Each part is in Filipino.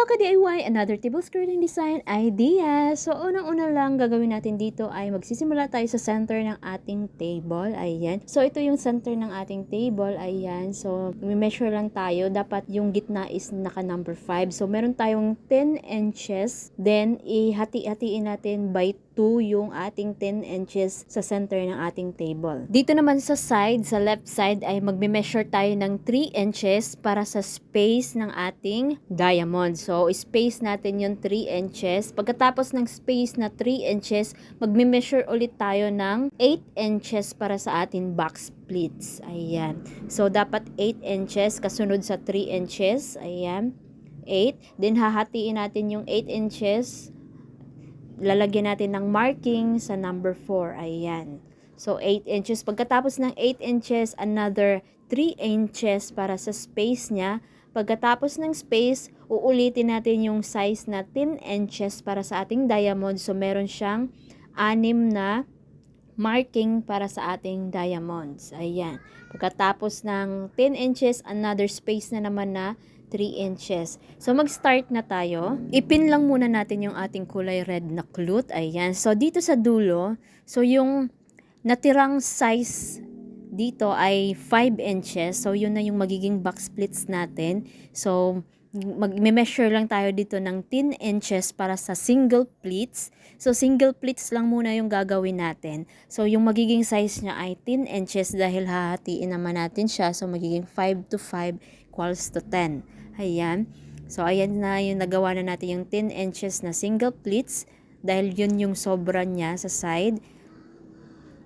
ka-DIY, another table skirting design idea. So, unang-una lang gagawin natin dito ay magsisimula tayo sa center ng ating table. Ayan. So, ito yung center ng ating table. Ayan. So, measure lang tayo. Dapat yung gitna is naka number 5. So, meron tayong 10 inches. Then, ihati-hatiin natin by 2 yung ating 10 inches sa center ng ating table. Dito naman sa side, sa left side ay magme-measure tayo ng 3 inches para sa space ng ating diamond. So, space natin yung 3 inches. Pagkatapos ng space na 3 inches, magme-measure ulit tayo ng 8 inches para sa ating box pleats. Ayan. So, dapat 8 inches kasunod sa 3 inches. Ayan. 8. Then, hahatiin natin yung 8 inches. Lalagyan natin ng marking sa number 4. Ayan. So, 8 inches. Pagkatapos ng 8 inches, another 3 inches para sa space niya. Pagkatapos ng space, uulitin natin yung size na 10 inches para sa ating diamond. So, meron siyang 6 na marking para sa ating diamonds. Ayan. Pagkatapos ng 10 inches, another space na naman na 3 inches. So, mag-start na tayo. Ipin lang muna natin yung ating kulay red na clute. Ayan. So, dito sa dulo, so yung natirang size dito ay 5 inches. So, yun na yung magiging box splits natin. So, mag-measure lang tayo dito ng 10 inches para sa single pleats. So, single pleats lang muna yung gagawin natin. So, yung magiging size niya ay 10 inches dahil hahatiin naman natin siya. So, magiging 5 to 5 equals to 10. Ayan. So, ayan na yung nagawa na natin yung 10 inches na single pleats dahil yun yung sobra niya sa side.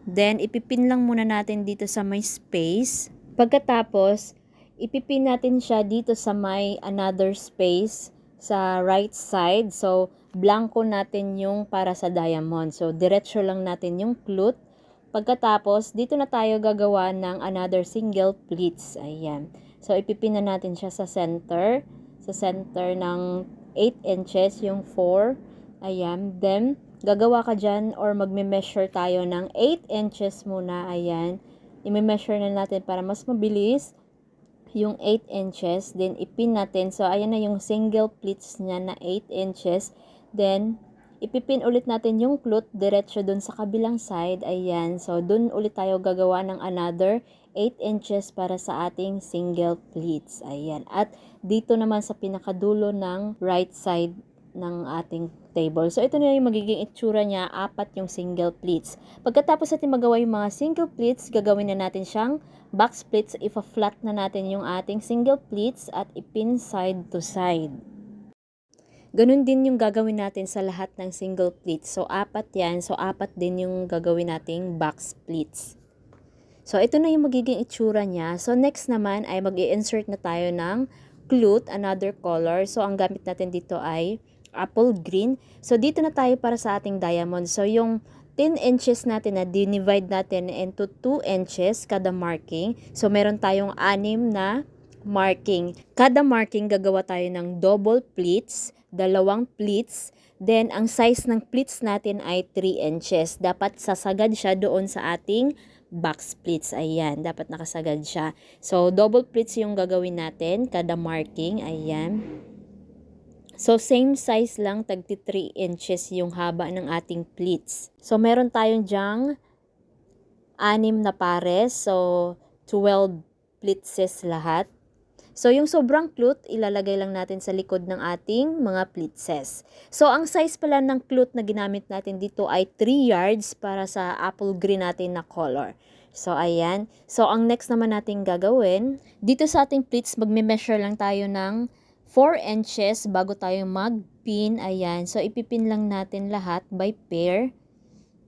Then, ipipin lang muna natin dito sa may space. Pagkatapos, ipipin natin siya dito sa may another space sa right side. So, blanco natin yung para sa diamond. So, diretso lang natin yung clute. Pagkatapos, dito na tayo gagawa ng another single pleats. Ayan. So, ipipin na natin siya sa center. Sa center ng 8 inches, yung 4. Ayan. Then, gagawa ka dyan or magme-measure tayo ng 8 inches muna. Ayan. I-measure na natin para mas mabilis yung 8 inches. Then, ipin natin. So, ayan na yung single pleats niya na 8 inches. Then, ipipin ulit natin yung clute diretso dun sa kabilang side. Ayan. So, dun ulit tayo gagawa ng another 8 inches para sa ating single pleats. Ayan. At dito naman sa pinakadulo ng right side ng ating table. So, ito na yung magiging itsura niya. 4 yung single pleats. Pagkatapos natin magawa yung mga single pleats, gagawin na natin siyang box pleats. Ipa-flat na natin yung ating single pleats at ipin side to side. Ganun din yung gagawin natin sa lahat ng single pleats. So, 4 yan. So, 4 din yung gagawin nating box pleats. So, ito na yung magiging itsura niya. So, next naman ay mag-i-insert na tayo ng clute, another color. So, ang gamit natin dito ay apple green. So, dito na tayo para sa ating diamond. So, yung 10 inches natin na dinivide natin into 2 inches kada marking. So, meron tayong 6 na marking. Kada marking gagawa tayo ng double pleats, 2 pleats. Then, ang size ng pleats natin ay 3 inches. Dapat sasagad siya doon sa ating box pleats. Ayan, dapat nakasagad siya. So, double pleats yung gagawin natin, kada marking. Ayan. So, same size lang, tagti 3 inches yung haba ng ating pleats. So, meron tayong dyang 6 na pares. So, 12 pleatses lahat. So, yung sobrang clute, ilalagay lang natin sa likod ng ating mga pleatses. So, ang size pala ng clute na ginamit natin dito ay 3 yards para sa apple green natin na color. So, ayan. So, ang next naman natin gagawin, dito sa ating pleats, magme-measure lang tayo ng 4 inches bago tayo mag-pin. Ayan. So, ipipin lang natin lahat by pair.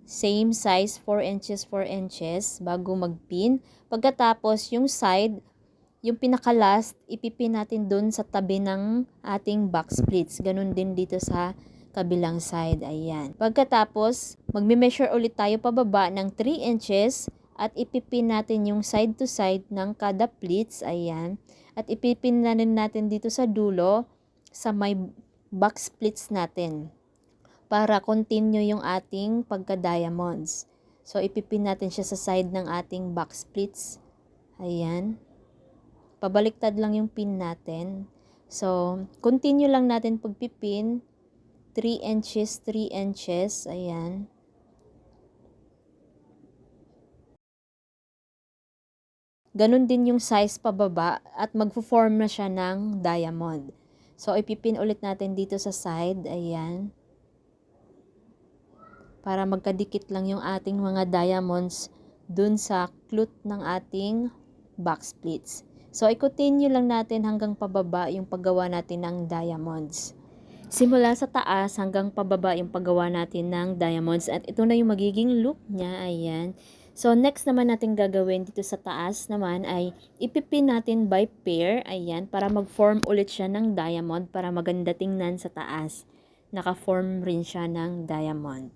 Same size, 4 inches, 4 inches bago mag-pin. Pagkatapos, yung side, yung pinaka-last, ipipin natin dun sa tabi ng ating box pleats. Ganun din dito sa kabilang side. Ayan. Pagkatapos, magme-measure ulit tayo pababa ng 3 inches at ipipin natin yung side to side ng kada pleats. Ayan. At ipipin na rin natin dito sa dulo sa may box pleats natin para continue yung ating pagka-diamonds. So, ipipin natin siya sa side ng ating box pleats. Ayan. Pabaliktad lang yung pin natin. So, continue lang natin pagpipin. 3 inches, 3 inches. Ayan. Ganun din yung size pababa at magfo-form na siya ng diamond. So, ipipin ulit natin dito sa side. Ayan. Para magkadikit lang yung ating mga diamonds dun sa clut ng ating back splits. So, i-continue lang natin hanggang pababa yung paggawa natin ng diamonds. Simula sa taas hanggang pababa yung paggawa natin ng diamonds. At ito na yung magiging look niya. Ayan. So, next naman natin gagawin dito sa taas naman ay ipipin natin by pair. Ayan. Para mag-form ulit siya ng diamond para maganda tingnan sa taas. Naka-form rin siya ng diamond.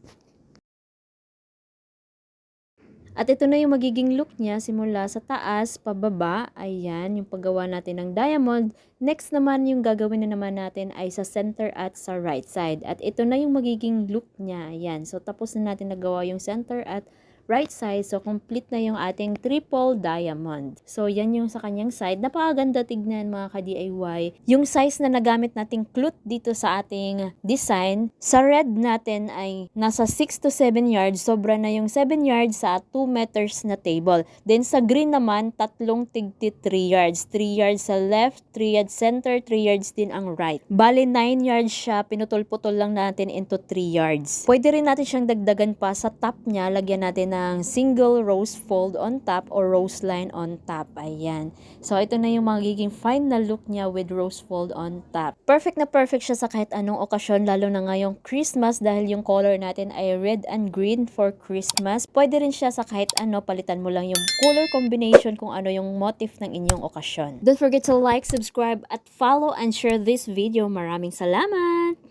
At ito na yung magiging look niya simula sa taas, pababa. Ayan, yung paggawa natin ng diamond. Next naman, yung gagawin na naman natin ay sa center at sa right side. At ito na yung magiging look niya. Ayan, so tapos na natin nagawa yung center at right side. So, complete na yung ating triple diamond. So, yan yung sa kanyang side. Napakaganda tignan mga ka-DIY. Yung size na nagamit nating clut dito sa ating design, sa red natin ay nasa 6 to 7 yards. Sobra na yung 7 yards sa 2 meters na table. Then, sa green naman, tatlong tigti 3 yards. 3 yards sa left, 3 yards center, 3 yards din ang right. Bali, 9 yards siya. Pinutol-putol lang natin into 3 yards. Pwede rin natin siyang dagdagan pa sa top niya. Lagyan natin ng single rose fold on top or rose line on top. Ayan. So, ito na yung magiging final look niya with rose fold on top. Perfect na perfect siya sa kahit anong okasyon, lalo na ngayong Christmas dahil yung color natin ay red and green for Christmas. Pwede rin siya sa kahit ano, palitan mo lang yung color combination kung ano yung motif ng inyong okasyon. Don't forget to like, subscribe, at follow and share this video. Maraming salamat!